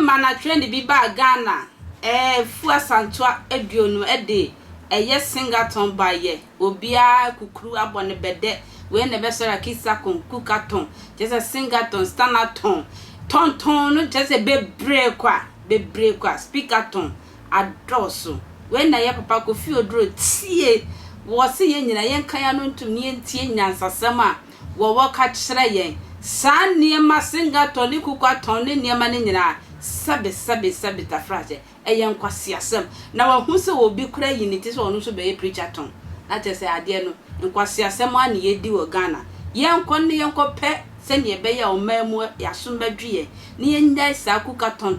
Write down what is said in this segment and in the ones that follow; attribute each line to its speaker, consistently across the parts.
Speaker 1: mana trend bi ba Ghana fua santua eduonu ede yes singaton ba ye obia kukuru abone bede we ne be sora kisa kon kukaton just a singaton stanaton ton no just a bebre kwa speakerton adoso we na ye papa Kofi Oduro tie wo se ye nyina ye kan ya no ntum ne tie nyansasam a wo ka kyerɛ yen san niema singaton ni kukaton ne niema ne nyina sabe tafraje eyen kwasiasem na wa hu se obi kura unity so onu so be preacher ton na te se ade no nkwasiasem a ne yedi wo Ghana yen kon ne yen ko pe se ne be ya o mamu ya so madwie ne yen dai sa kuka ton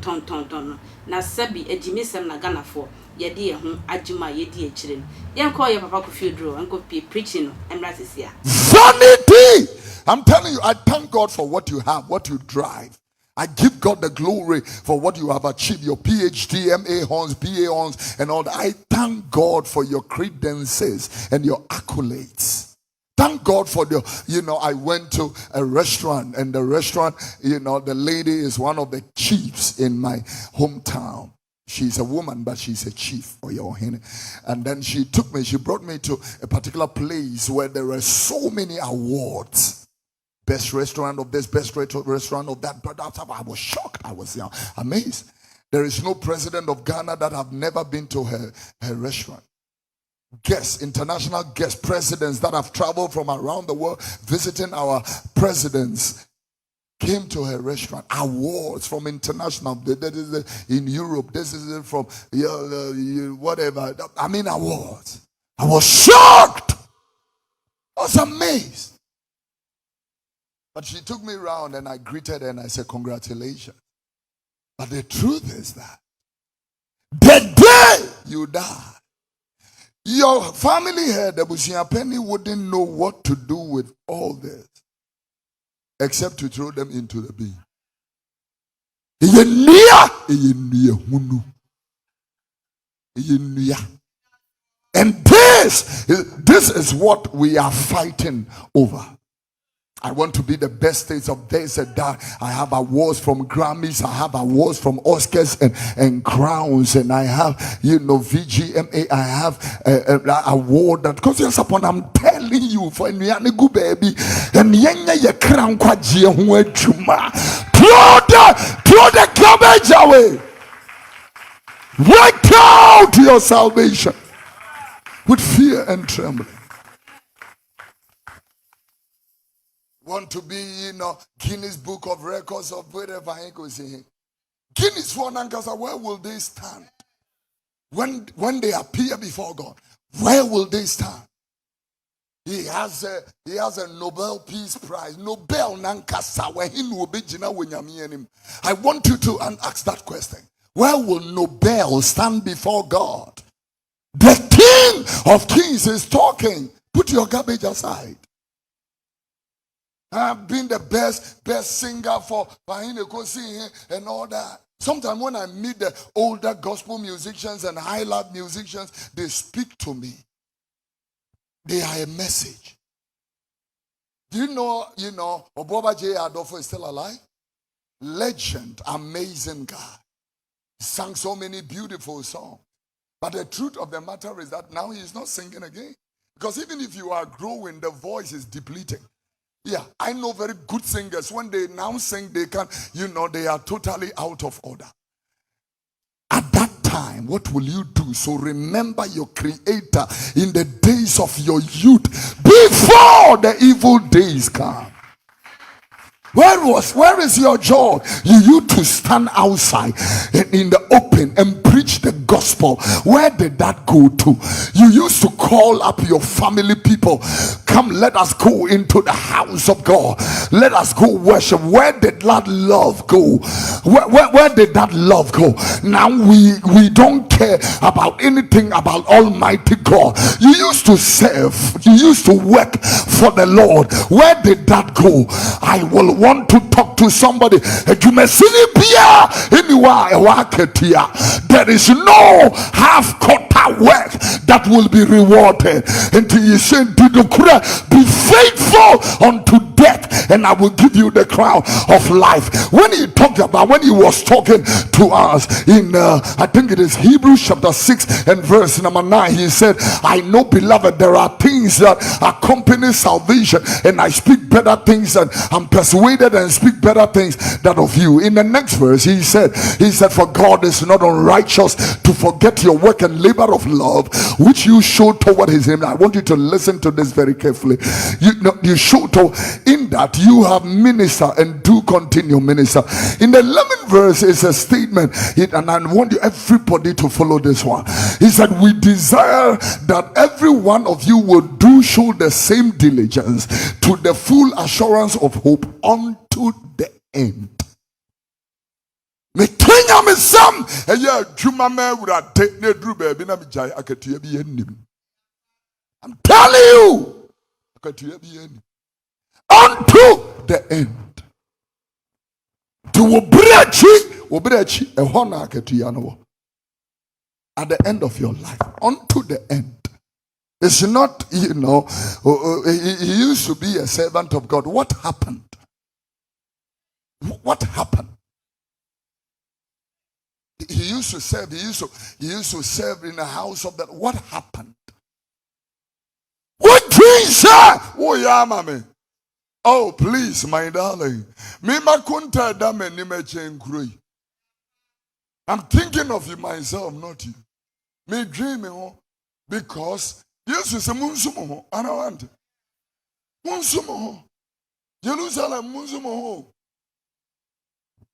Speaker 1: na sabi ejimisem na Ghana fo yede ye ho agima yedi e kire yen ko ye papa Kofi Oduro enko preaching no emrasesia
Speaker 2: vanity. I'm telling you, I thank God for what you have, what you drive. I give God the glory for what you have achieved, your PhD, A-Thons, B-A-Thons, and all that. I thank God for your credentials and your accolades. Thank God for I went to a restaurant, and the restaurant, the lady is one of the chiefs in my hometown. She's a woman, but she's a chief for your hand. And then she brought me to a particular place where there were so many awards. Best restaurant of this, best restaurant of that. But I was shocked. I was amazed. There is no president of Ghana that have never been to her restaurant. Guests, international guests, presidents that have traveled from around the world visiting our presidents came to her restaurant. Awards from international. That is in Europe. This is from whatever. I mean awards. I was shocked. I was amazed. But she took me around and I greeted her and I said, congratulations. But the truth is that the day you die, your family head, the Busia Penny, wouldn't know what to do with all this except to throw them into the bin. And this is what we are fighting over. I want to be the best stage of this and that. I have awards from Grammys, I have awards from Oscars and crowns, and I have, VGMA, I have an award that, because yes, upon I'm telling you, for good baby, and ye crown kwa throw the garbage away. Work out your salvation with fear and trembling. Want to be, Guinness Book of Records of whatever I go say. Guinness for Nankasa, where will they stand? When they appear before God, where will they stand? He has a Nobel Peace Prize. Nobel Nankasa, where he will be Jina Winyami. I want you to ask that question. Where will Nobel stand before God? The King of Kings is talking. Put your garbage aside. I've been the best singer for Bahine Kosi and all that. Sometimes when I meet the older gospel musicians and high love musicians, they speak to me. They are a message. Do you know, Oboba J. Adolfo is still alive? Legend, amazing guy. He sang so many beautiful songs. But the truth of the matter is that now he is not singing again. Because even if you are growing, the voice is depleting. Yeah, I know very good singers. When they now sing, they can, they are totally out of order. At that time, what will you do? So remember your Creator in the days of your youth, before the evil days come. Where is your joy? You used to stand outside in the open and preach the gospel. Where did that go to? You used to call up your family people. Come, let us go into the house of God. Let us go worship. Where did that love go? Where did that love go? Now we don't care about anything about Almighty God. You used to serve. You used to work for the Lord. Where did that go? I will want to talk to somebody. There is no half-quarter work that will be rewarded until you say, be faithful unto death, and I will give you the crown of life. When he was talking to us in I think it is Hebrews chapter 6 and verse number 9, he said, I know, beloved, there are things that accompany salvation, and I speak better things, and I'm persuaded and speak better things than of you. In the next verse, he said, for God is not unrighteous to forget your work and labor of love which you show toward his name. I want you to listen to this very carefully. You show in that you have minister and do continue minister. In the 11th verse is a statement, and I want you everybody to follow this one. He said, we desire that every one of you will show the same diligence to the full assurance of hope unto the end. I'm telling you, unto the end. At the end of your life, unto the end. It's not, he used to be a servant of God. What happened? What happened? He used to serve. He used to serve in the house of that. What happened? What Jesus? Oh yeah, mommy. Oh please, my darling. I'm thinking of you myself, not you. Me dreaming, because yes, it's a munsumo. I don't want it. Munsumo. Jerusalem munsumo.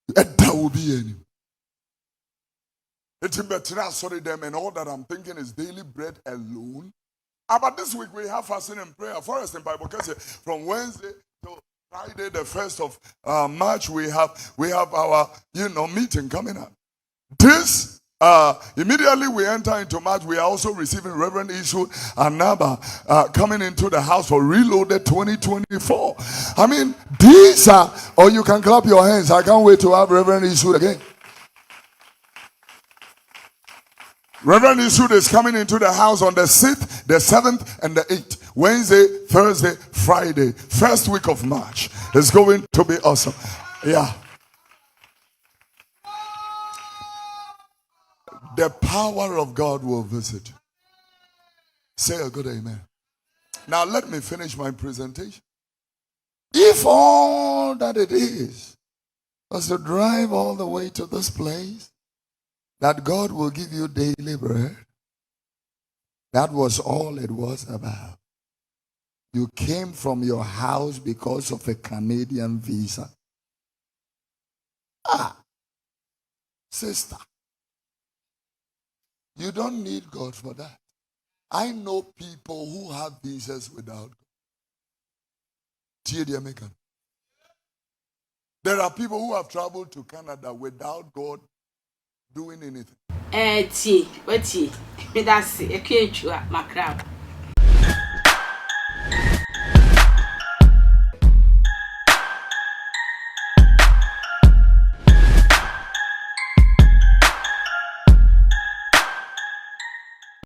Speaker 2: That will be any. It's better. Sorry, them, and all that I'm thinking is daily bread alone. But this week we have fasting and prayer. For us in Bible, from Wednesday to Friday, the 1st of March, we have our meeting coming up. This immediately we enter into March. We are also receiving Reverend Isu Anaba coming into the house for Reloaded 2024. I mean, these are. Or you can clap your hands. I can't wait to have Reverend Isu again. Reverend Isud is coming into the house on the 6th, the 7th, and the 8th. Wednesday, Thursday, Friday. First week of March. It's going to be awesome. Yeah. The power of God will visit you. Say a good amen. Now let me finish my presentation. If all that it is was to drive all the way to this place, that God will give you daily bread. That was all it was about. You came from your house because of a Canadian visa. Sister, you don't need God for that. I know people who have visas without God. There are people who have traveled to Canada without God doing anything.
Speaker 1: That's it.